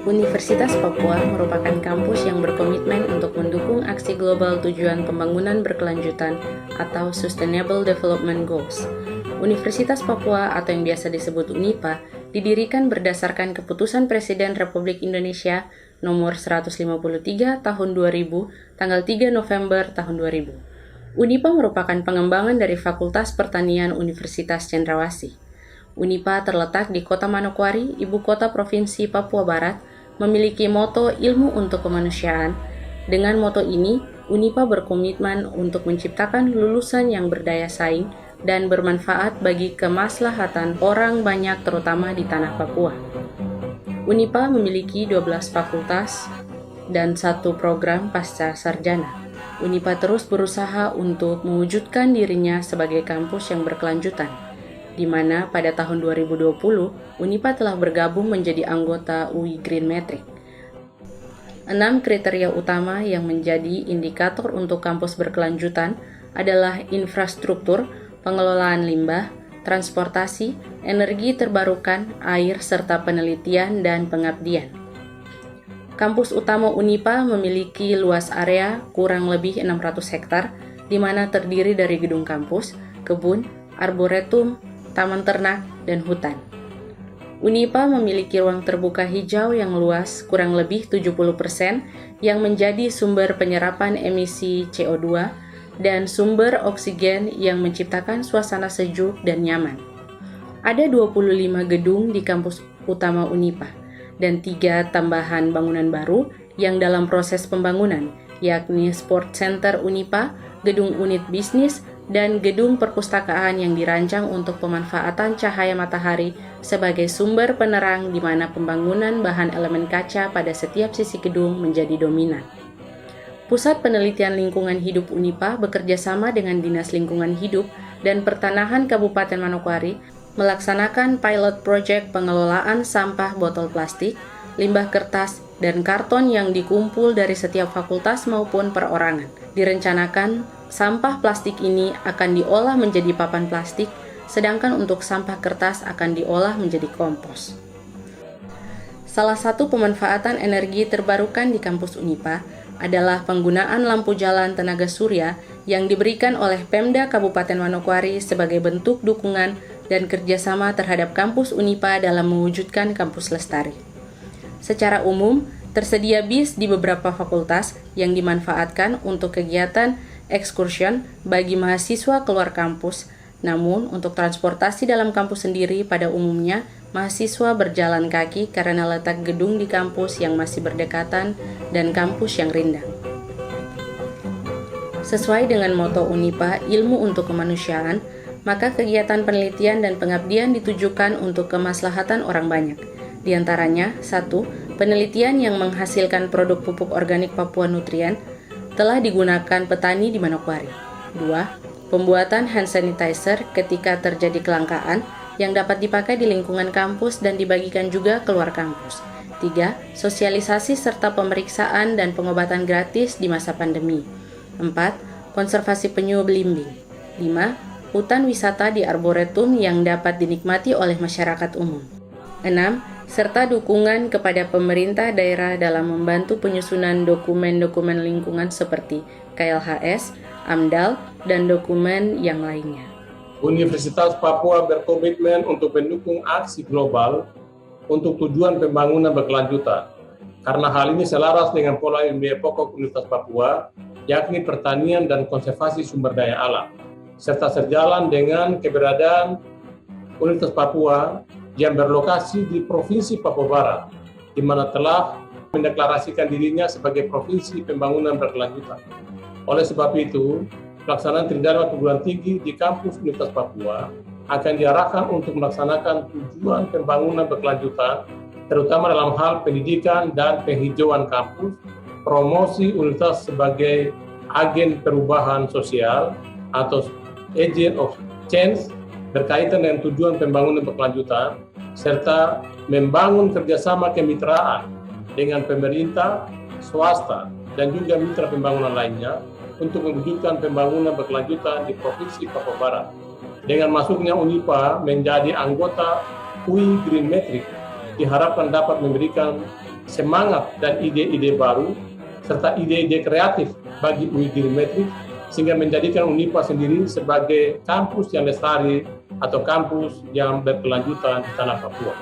Universitas Papua merupakan kampus yang berkomitmen untuk mendukung aksi global tujuan pembangunan berkelanjutan atau Sustainable Development Goals. Universitas Papua atau yang biasa disebut UNIPA didirikan berdasarkan Keputusan Presiden Republik Indonesia nomor 153 tahun 2000 tanggal 3 November tahun 2000. UNIPA merupakan pengembangan dari Fakultas Pertanian Universitas Cendrawasih. UNIPA terletak di Kota Manokwari, ibu kota Provinsi Papua Barat, memiliki moto ilmu untuk kemanusiaan. Dengan moto ini, UNIPA berkomitmen untuk menciptakan lulusan yang berdaya saing dan bermanfaat bagi kemaslahatan orang banyak terutama di tanah Papua. UNIPA memiliki 12 fakultas dan 1 program pasca sarjana. UNIPA terus berusaha untuk mewujudkan dirinya sebagai kampus yang berkelanjutan, di mana pada tahun 2020, UNIPA telah bergabung menjadi anggota UI Green Metric. 6 kriteria utama yang menjadi indikator untuk kampus berkelanjutan adalah infrastruktur, pengelolaan limbah, transportasi, energi terbarukan, air, serta penelitian dan pengabdian. Kampus utama UNIPA memiliki luas area kurang lebih 600 hektar, di mana terdiri dari gedung kampus, kebun, arboretum, taman ternak, dan hutan. UNIPA memiliki ruang terbuka hijau yang luas kurang lebih 70% yang menjadi sumber penyerapan emisi CO2 dan sumber oksigen yang menciptakan suasana sejuk dan nyaman. Ada 25 gedung di kampus utama UNIPA dan 3 tambahan bangunan baru yang dalam proses pembangunan, yakni Sport Center UNIPA, gedung unit bisnis, dan gedung perpustakaan yang dirancang untuk pemanfaatan cahaya matahari sebagai sumber penerang di mana pembangunan bahan elemen kaca pada setiap sisi gedung menjadi dominan. Pusat Penelitian Lingkungan Hidup UNIPA bekerja sama dengan Dinas Lingkungan Hidup dan Pertanahan Kabupaten Manokwari melaksanakan pilot project pengelolaan sampah botol plastik, limbah kertas, dan karton yang dikumpul dari setiap fakultas maupun perorangan. Direncanakan, sampah plastik ini akan diolah menjadi papan plastik, sedangkan untuk sampah kertas akan diolah menjadi kompos. Salah satu pemanfaatan energi terbarukan di kampus UNIPA adalah penggunaan lampu jalan tenaga surya yang diberikan oleh Pemda Kabupaten Manokwari sebagai bentuk dukungan dan kerjasama terhadap kampus UNIPA dalam mewujudkan kampus lestari. Secara umum, tersedia bis di beberapa fakultas yang dimanfaatkan untuk kegiatan excursion bagi mahasiswa keluar kampus. Namun, untuk transportasi dalam kampus sendiri pada umumnya, mahasiswa berjalan kaki karena letak gedung di kampus yang masih berdekatan dan kampus yang rindang. Sesuai dengan moto UNIPA, ilmu untuk kemanusiaan, maka kegiatan penelitian dan pengabdian ditujukan untuk kemaslahatan orang banyak. Di antaranya, 1. Penelitian yang menghasilkan produk pupuk organik Papua Nutrien telah digunakan petani di Manokwari. 2. Pembuatan hand sanitizer ketika terjadi kelangkaan yang dapat dipakai di lingkungan kampus dan dibagikan juga keluar kampus. 3. Sosialisasi serta pemeriksaan dan pengobatan gratis di masa pandemi. 4. Konservasi penyu belimbing. 5. Hutan wisata di arboretum yang dapat dinikmati oleh masyarakat umum. 6. Serta dukungan kepada pemerintah daerah dalam membantu penyusunan dokumen-dokumen lingkungan seperti KLHS, AMDAL, dan dokumen yang lainnya. Universitas Papua berkomitmen untuk mendukung aksi global untuk tujuan pembangunan berkelanjutan. Karena hal ini selaras dengan pola ilmiah pokok Universitas Papua, yakni pertanian dan konservasi sumber daya alam, serta sejalan dengan keberadaan Universitas Papua yang berlokasi di Provinsi Papua Barat, di mana telah mendeklarasikan dirinya sebagai Provinsi Pembangunan Berkelanjutan. Oleh sebab itu, pelaksanaan Tridharma Perguruan Tinggi di kampus Universitas Papua akan diarahkan untuk melaksanakan tujuan pembangunan berkelanjutan, terutama dalam hal pendidikan dan penghijauan kampus, promosi universitas sebagai agen perubahan sosial atau agent of change berkaitan dengan tujuan pembangunan berkelanjutan, serta membangun kerjasama kemitraan dengan pemerintah, swasta, dan juga mitra pembangunan lainnya untuk mewujudkan pembangunan berkelanjutan di Provinsi Papua Barat. Dengan masuknya UNIPA menjadi anggota UI Green Metric, diharapkan dapat memberikan semangat dan ide-ide baru, serta ide-ide kreatif bagi UI Gerimetrik, sehingga menjadikan Unipa sendiri sebagai kampus yang lestari atau kampus yang berkelanjutan di tanah Papua.